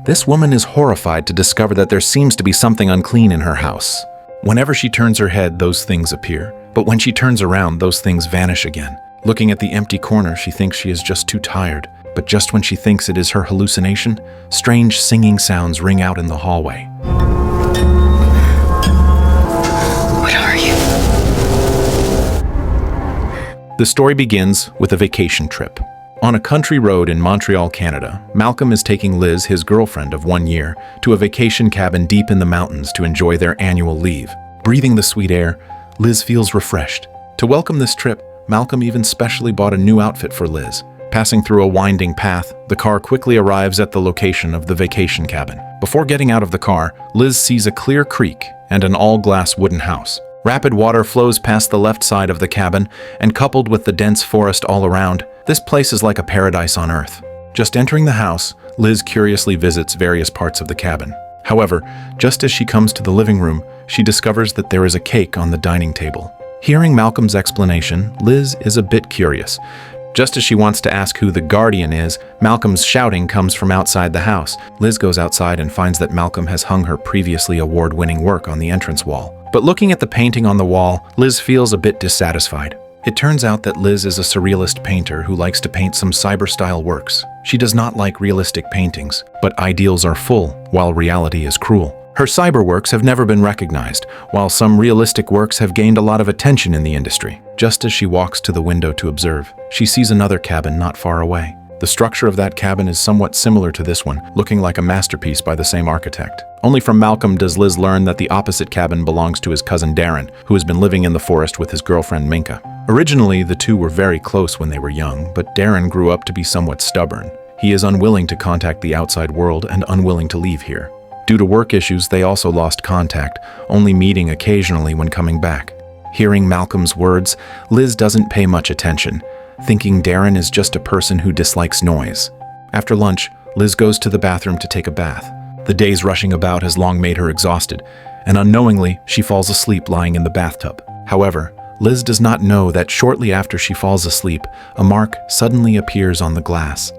This woman is horrified to discover that there seems to be something unclean in her house. Whenever she turns her head, those things appear, but when she turns around, those things vanish again. Looking at the empty corner, she thinks she is just too tired, but just when she thinks it is her hallucination, strange singing sounds ring out in the hallway. What are you? The story begins with a vacation trip. On a country road in Montreal, Canada, Malcolm is taking Liz, his girlfriend of 1 year, to a vacation cabin deep in the mountains to enjoy their annual leave. Breathing the sweet air, Liz feels refreshed. To welcome this trip, Malcolm even specially bought a new outfit for Liz. Passing through a winding path, the car quickly arrives at the location of the vacation cabin. Before getting out of the car, Liz sees a clear creek and an all-glass wooden house. Rapid water flows past the left side of the cabin, and coupled with the dense forest all around, this place is like a paradise on earth. Just entering the house, Liz curiously visits various parts of the cabin. However, just as she comes to the living room, she discovers that there is a cake on the dining table. Hearing Malcolm's explanation, Liz is a bit curious. Just as she wants to ask who the guardian is, Malcolm's shouting comes from outside the house. Liz goes outside and finds that Malcolm has hung her previously award-winning work on the entrance wall. But looking at the painting on the wall, Liz feels a bit dissatisfied. It turns out that Liz is a surrealist painter who likes to paint some cyber-style works. She does not like realistic paintings, but ideals are full, while reality is cruel. Her cyber works have never been recognized, while some realistic works have gained a lot of attention in the industry. Just as she walks to the window to observe, she sees another cabin not far away. The structure of that cabin is somewhat similar to this one, looking like a masterpiece by the same architect. Only from Malcolm does Liz learn that the opposite cabin belongs to his cousin Darren, who has been living in the forest with his girlfriend Minka. Originally, the two were very close when they were young, but Darren grew up to be somewhat stubborn. He is unwilling to contact the outside world and unwilling to leave here. Due to work issues, they also lost contact, only meeting occasionally when coming back. Hearing Malcolm's words, Liz doesn't pay much attention, thinking Darren is just a person who dislikes noise. After lunch, Liz goes to the bathroom to take a bath. The day's rushing about has long made her exhausted, and unknowingly, she falls asleep lying in the bathtub. However, Liz does not know that shortly after she falls asleep, a mark suddenly appears on the glass.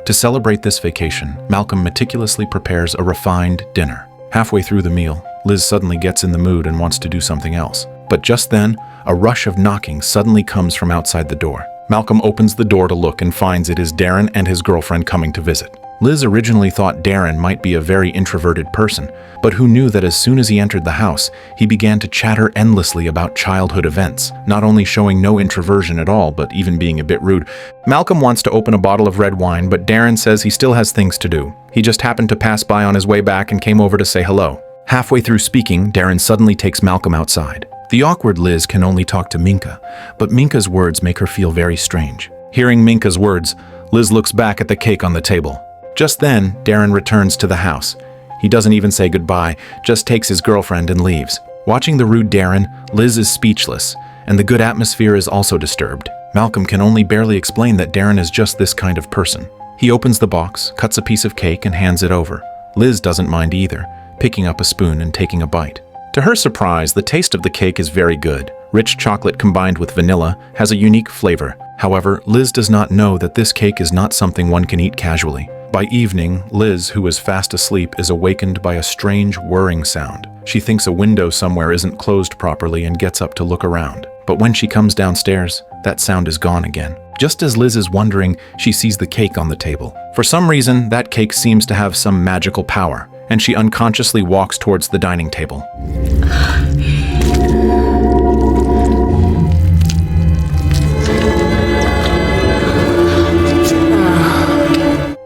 To celebrate this vacation, Malcolm meticulously prepares a refined dinner. Halfway through the meal, Liz suddenly gets in the mood and wants to do something else. But just then, a rush of knocking suddenly comes from outside the door. Malcolm opens the door to look and finds it is Darren and his girlfriend coming to visit. Liz originally thought Darren might be a very introverted person, but who knew that as soon as he entered the house, he began to chatter endlessly about childhood events, not only showing no introversion at all, but even being a bit rude. Malcolm wants to open a bottle of red wine, but Darren says he still has things to do. He just happened to pass by on his way back and came over to say hello. Halfway through speaking, Darren suddenly takes Malcolm outside. The awkward Liz can only talk to Minka, but Minka's words make her feel very strange. Hearing Minka's words, Liz looks back at the cake on the table. Just then, Darren returns to the house. He doesn't even say goodbye, just takes his girlfriend and leaves. Watching the rude Darren, Liz is speechless, and the good atmosphere is also disturbed. Malcolm can only barely explain that Darren is just this kind of person. He opens the box, cuts a piece of cake, and hands it over. Liz doesn't mind either, picking up a spoon and taking a bite. To her surprise, the taste of the cake is very good. Rich chocolate combined with vanilla has a unique flavor. However, Liz does not know that this cake is not something one can eat casually. By evening, Liz, who is fast asleep, is awakened by a strange whirring sound. She thinks a window somewhere isn't closed properly and gets up to look around. But when she comes downstairs, that sound is gone again. Just as Liz is wondering, she sees the cake on the table. For some reason, that cake seems to have some magical power, and she unconsciously walks towards the dining table.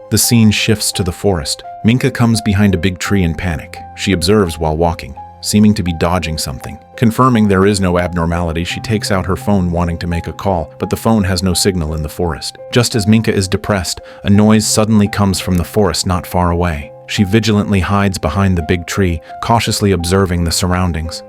The scene shifts to the forest. Minka comes behind a big tree in panic. She observes while walking, seeming to be dodging something. Confirming there is no abnormality, she takes out her phone wanting to make a call, but the phone has no signal in the forest. Just as Minka is depressed, a noise suddenly comes from the forest not far away. She vigilantly hides behind the big tree, cautiously observing the surroundings.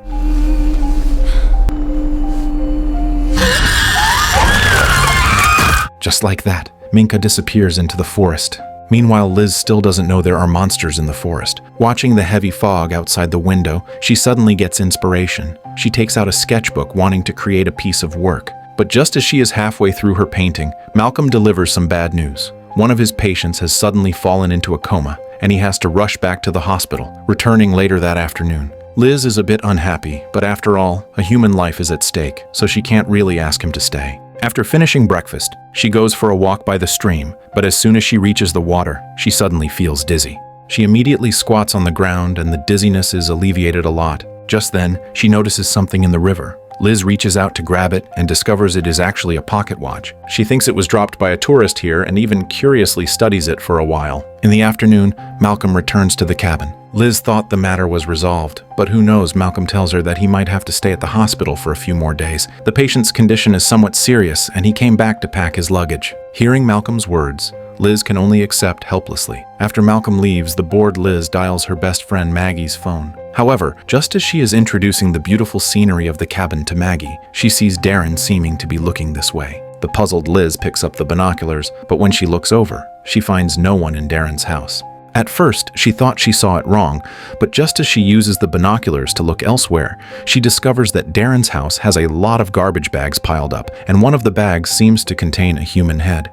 Just like that, Minka disappears into the forest. Meanwhile, Liz still doesn't know there are monsters in the forest. Watching the heavy fog outside the window, she suddenly gets inspiration. She takes out a sketchbook wanting to create a piece of work. But just as she is halfway through her painting, Malcolm delivers some bad news. One of his patients has suddenly fallen into a coma, and he has to rush back to the hospital, returning later that afternoon. Liz is a bit unhappy, but after all, a human life is at stake, so she can't really ask him to stay. After finishing breakfast, she goes for a walk by the stream, but as soon as she reaches the water, she suddenly feels dizzy. She immediately squats on the ground and the dizziness is alleviated a lot. Just then, she notices something in the river. Liz reaches out to grab it and discovers it is actually a pocket watch. She thinks it was dropped by a tourist here and even curiously studies it for a while. In the afternoon, Malcolm returns to the cabin. Liz thought the matter was resolved, but who knows, Malcolm tells her that he might have to stay at the hospital for a few more days. The patient's condition is somewhat serious and he came back to pack his luggage. Hearing Malcolm's words, Liz can only accept helplessly. After Malcolm leaves, the bored Liz dials her best friend Maggie's phone. However, just as she is introducing the beautiful scenery of the cabin to Maggie, she sees Darren seeming to be looking this way. The puzzled Liz picks up the binoculars, but when she looks over, she finds no one in Darren's house. At first, she thought she saw it wrong, but just as she uses the binoculars to look elsewhere, she discovers that Darren's house has a lot of garbage bags piled up, and one of the bags seems to contain a human head.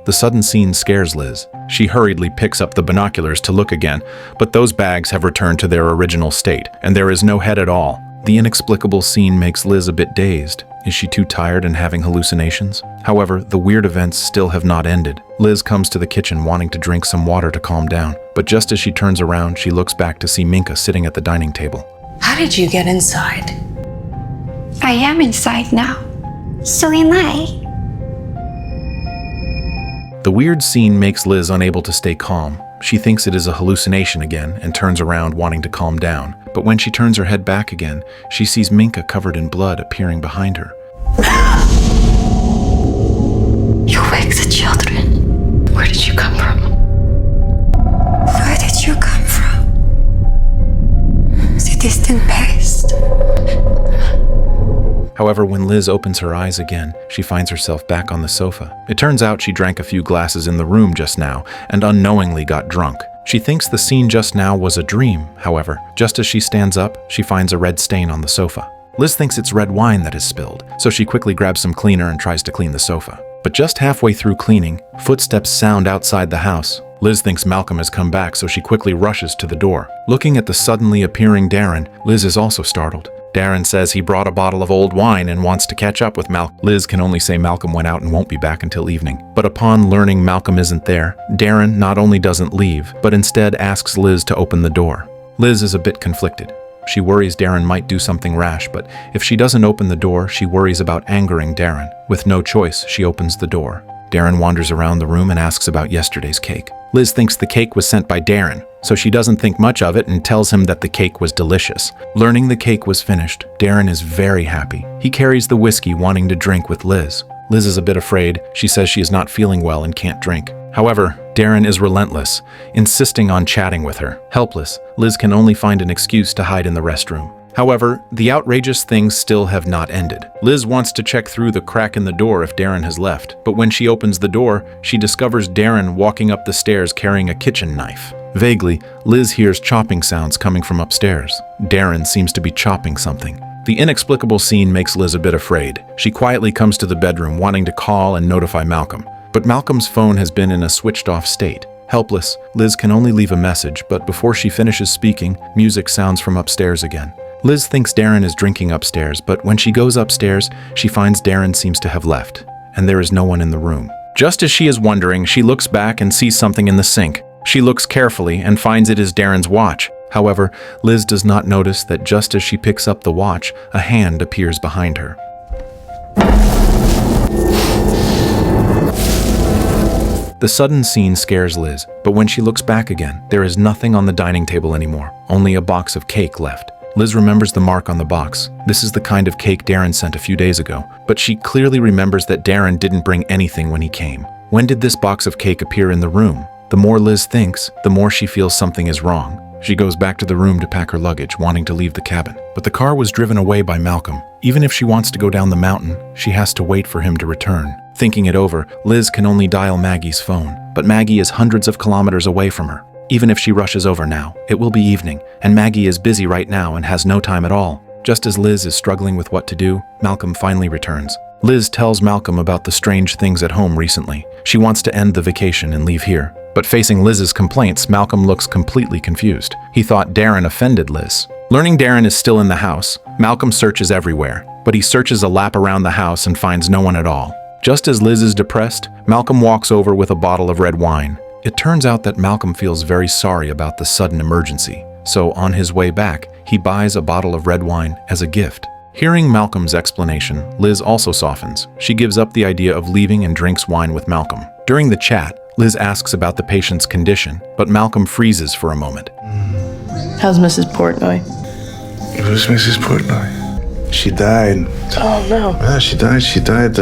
The sudden scene scares Liz. She hurriedly picks up the binoculars to look again, but those bags have returned to their original state, and there is no head at all. The inexplicable scene makes Liz a bit dazed. Is she too tired and having hallucinations? However, the weird events still have not ended. Liz comes to the kitchen wanting to drink some water to calm down, but just as she turns around, she looks back to see Minka sitting at the dining table. How did you get inside? I am inside now. So am I. The weird scene makes Liz unable to stay calm. She thinks it is a hallucination again and turns around wanting to calm down. But when she turns her head back again, she sees Minka covered in blood appearing behind her. You wake the children. Where did you come from? Where did you come from? The distant past. However, when Liz opens her eyes again, she finds herself back on the sofa. It turns out she drank a few glasses in the room just now and unknowingly got drunk. She thinks the scene just now was a dream. However, just as she stands up, she finds a red stain on the sofa. Liz thinks it's red wine that is spilled, so she quickly grabs some cleaner and tries to clean the sofa. But just halfway through cleaning, footsteps sound outside the house. Liz thinks Malcolm has come back, so she quickly rushes to the door. Looking at the suddenly appearing Darren, Liz is also startled. Darren says he brought a bottle of old wine and wants to catch up with Malcolm. Liz can only say Malcolm went out and won't be back until evening. But upon learning Malcolm isn't there, Darren not only doesn't leave, but instead asks Liz to open the door. Liz is a bit conflicted. She worries Darren might do something rash, but if she doesn't open the door, she worries about angering Darren. With no choice, she opens the door. Darren wanders around the room and asks about yesterday's cake. Liz thinks the cake was sent by Darren, so she doesn't think much of it and tells him that the cake was delicious. Learning the cake was finished, Darren is very happy. He carries the whiskey wanting to drink with Liz. Liz is a bit afraid. She says she is not feeling well and can't drink. However, Darren is relentless, insisting on chatting with her. Helpless, Liz can only find an excuse to hide in the restroom. However, the outrageous things still have not ended. Liz wants to check through the crack in the door if Darren has left, but when she opens the door, she discovers Darren walking up the stairs carrying a kitchen knife. Vaguely, Liz hears chopping sounds coming from upstairs. Darren seems to be chopping something. The inexplicable scene makes Liz a bit afraid. She quietly comes to the bedroom wanting to call and notify Malcolm, but Malcolm's phone has been in a switched-off state. Helpless, Liz can only leave a message, but before she finishes speaking, music sounds from upstairs again. Liz thinks Darren is drinking upstairs, but when she goes upstairs, she finds Darren seems to have left, and there is no one in the room. Just as she is wondering, she looks back and sees something in the sink. She looks carefully and finds it is Darren's watch. However, Liz does not notice that just as she picks up the watch, a hand appears behind her. The sudden scene scares Liz, but when she looks back again, there is nothing on the dining table anymore, only a box of cake left. Liz remembers the mark on the box. This is the kind of cake Darren sent a few days ago, but she clearly remembers that Darren didn't bring anything when he came. When did this box of cake appear in the room? The more Liz thinks, the more she feels something is wrong. She goes back to the room to pack her luggage, wanting to leave the cabin. But the car was driven away by Malcolm. Even if she wants to go down the mountain, she has to wait for him to return. Thinking it over, Liz can only dial Maggie's phone, but Maggie is hundreds of kilometers away from her. Even if she rushes over now, it will be evening, and Maggie is busy right now and has no time at all. Just as Liz is struggling with what to do, Malcolm finally returns. Liz tells Malcolm about the strange things at home recently. She wants to end the vacation and leave here. But facing Liz's complaints, Malcolm looks completely confused. He thought Darren offended Liz. Learning Darren is still in the house, Malcolm searches everywhere, but he searches a lap around the house and finds no one at all. Just as Liz is depressed, Malcolm walks over with a bottle of red wine. It turns out that Malcolm feels very sorry about the sudden emergency, so on his way back, he buys a bottle of red wine as a gift. Hearing Malcolm's explanation, Liz also softens. She gives up the idea of leaving and drinks wine with Malcolm. During the chat, Liz asks about the patient's condition, but Malcolm freezes for a moment. How's Mrs. Portnoy? Who's Mrs. Portnoy? She died. Oh, no. Yeah, she died.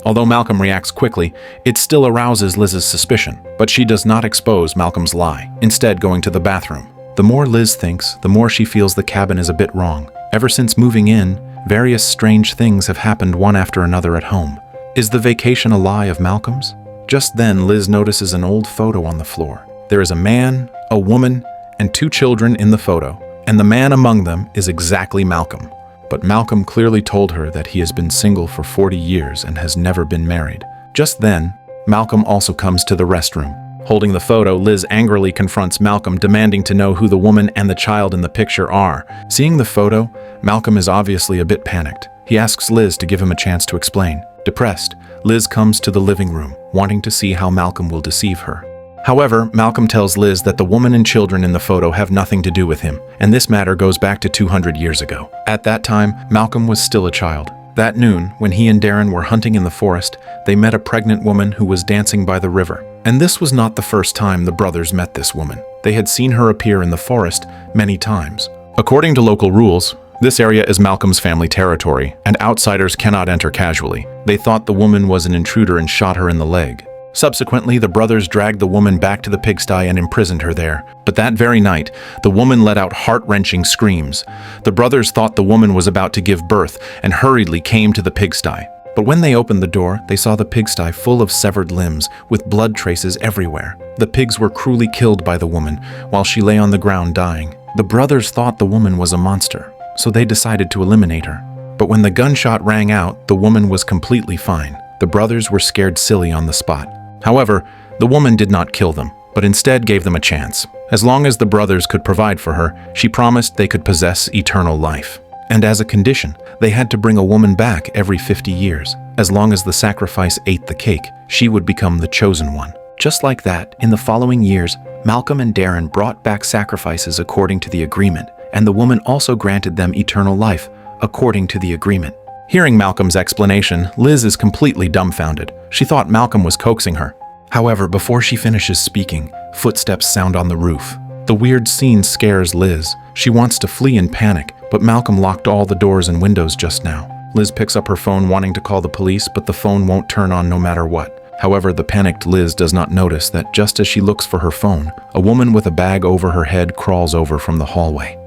Although Malcolm reacts quickly, it still arouses Liz's suspicion, but she does not expose Malcolm's lie, instead going to the bathroom. The more Liz thinks, the more she feels the cabin is a bit wrong. Ever since moving in, various strange things have happened one after another at home. Is the vacation a lie of Malcolm's? Just then, Liz notices an old photo on the floor. There is a man, a woman, and 2 children in the photo, and the man among them is exactly Malcolm. But Malcolm clearly told her that he has been single for 40 years and has never been married. Just then, Malcolm also comes to the restroom. Holding the photo, Liz angrily confronts Malcolm, demanding to know who the woman and the child in the picture are. Seeing the photo, Malcolm is obviously a bit panicked. He asks Liz to give him a chance to explain. Depressed, Liz comes to the living room, wanting to see how Malcolm will deceive her. However, Malcolm tells Liz that the woman and children in the photo have nothing to do with him, and this matter goes back to 200 years ago. At that time, Malcolm was still a child. That noon, when he and Darren were hunting in the forest, they met a pregnant woman who was dancing by the river. And this was not the first time the brothers met this woman. They had seen her appear in the forest many times. According to local rules, this area is Malcolm's family territory, and outsiders cannot enter casually. They thought the woman was an intruder and shot her in the leg. Subsequently, the brothers dragged the woman back to the pigsty and imprisoned her there. But that very night, the woman let out heart-wrenching screams. The brothers thought the woman was about to give birth and hurriedly came to the pigsty. But when they opened the door, they saw the pigsty full of severed limbs, with blood traces everywhere. The pigs were cruelly killed by the woman, while she lay on the ground dying. The brothers thought the woman was a monster, so they decided to eliminate her. But when the gunshot rang out, the woman was completely fine. The brothers were scared silly on the spot. However, the woman did not kill them, but instead gave them a chance. As long as the brothers could provide for her, she promised they could possess eternal life. And as a condition, they had to bring a woman back every 50 years. As long as the sacrifice ate the cake, she would become the chosen one. Just like that, in the following years, Malcolm and Darren brought back sacrifices according to the agreement, and the woman also granted them eternal life, according to the agreement. Hearing Malcolm's explanation, Liz is completely dumbfounded. She thought Malcolm was coaxing her. However, before she finishes speaking, footsteps sound on the roof. The weird scene scares Liz. She wants to flee in panic, but Malcolm locked all the doors and windows just now. Liz picks up her phone wanting to call the police, but the phone won't turn on no matter what. However, the panicked Liz does not notice that just as she looks for her phone, a woman with a bag over her head crawls over from the hallway.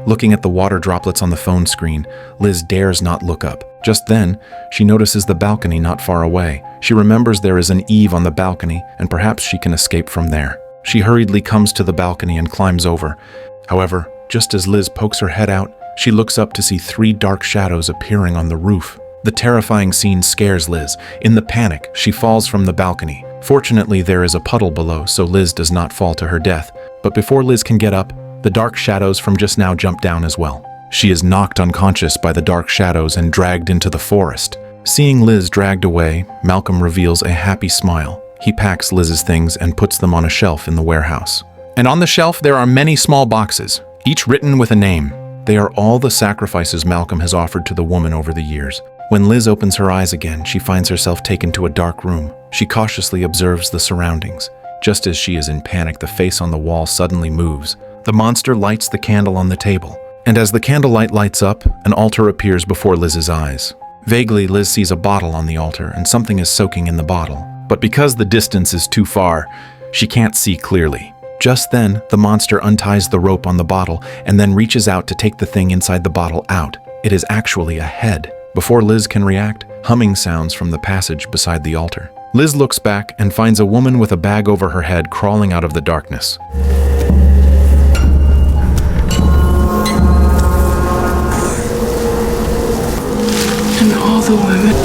Looking at the water droplets on the phone screen, Liz dares not look up. Just then, she notices the balcony not far away. She remembers there is an eave on the balcony, and perhaps she can escape from there. She hurriedly comes to the balcony and climbs over. However, just as Liz pokes her head out, she looks up to see 3 dark shadows appearing on the roof. The terrifying scene scares Liz. In the panic, she falls from the balcony. Fortunately, there is a puddle below, so Liz does not fall to her death. But before Liz can get up, the dark shadows from just now jump down as well. She is knocked unconscious by the dark shadows and dragged into the forest. Seeing Liz dragged away, Malcolm reveals a happy smile. He packs Liz's things and puts them on a shelf in the warehouse. And on the shelf there are many small boxes, each written with a name. They are all the sacrifices Malcolm has offered to the woman over the years. When Liz opens her eyes again, she finds herself taken to a dark room. She cautiously observes the surroundings. Just as she is in panic, the face on the wall suddenly moves. The monster lights the candle on the table, and as the candlelight lights up, an altar appears before Liz's eyes. Vaguely, Liz sees a bottle on the altar, and something is soaking in the bottle. But because the distance is too far, she can't see clearly. Just then, the monster unties the rope on the bottle and then reaches out to take the thing inside the bottle out. It is actually a head. Before Liz can react, humming sounds from the passage beside the altar. Liz looks back and finds a woman with a bag over her head crawling out of the darkness. And all the women.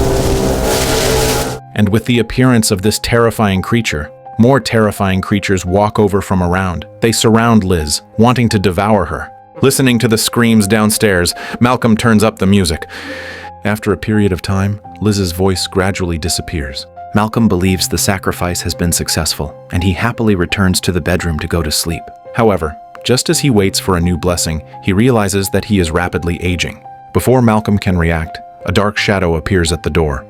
And with the appearance of this terrifying creature, more terrifying creatures walk over from around. They surround Liz, wanting to devour her. Listening to the screams downstairs, Malcolm turns up the music. After a period of time, Liz's voice gradually disappears. Malcolm believes the sacrifice has been successful, and he happily returns to the bedroom to go to sleep. However, just as he waits for a new blessing, he realizes that he is rapidly aging. Before Malcolm can react, a dark shadow appears at the door.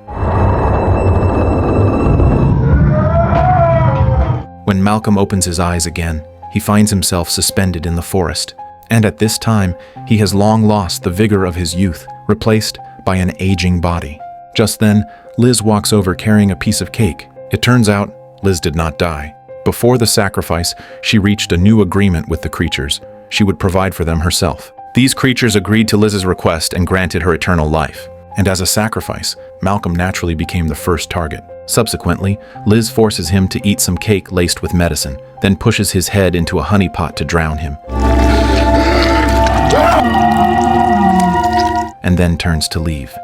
When Malcolm opens his eyes again, he finds himself suspended in the forest. And at this time, he has long lost the vigor of his youth, replaced by an aging body. Just then, Liz walks over carrying a piece of cake. It turns out, Liz did not die. Before the sacrifice, she reached a new agreement with the creatures. She would provide for them herself. These creatures agreed to Liz's request and granted her eternal life. And as a sacrifice, Malcolm naturally became the first target. Subsequently, Liz forces him to eat some cake laced with medicine, then pushes his head into a honey pot to drown him. And then turns to leave.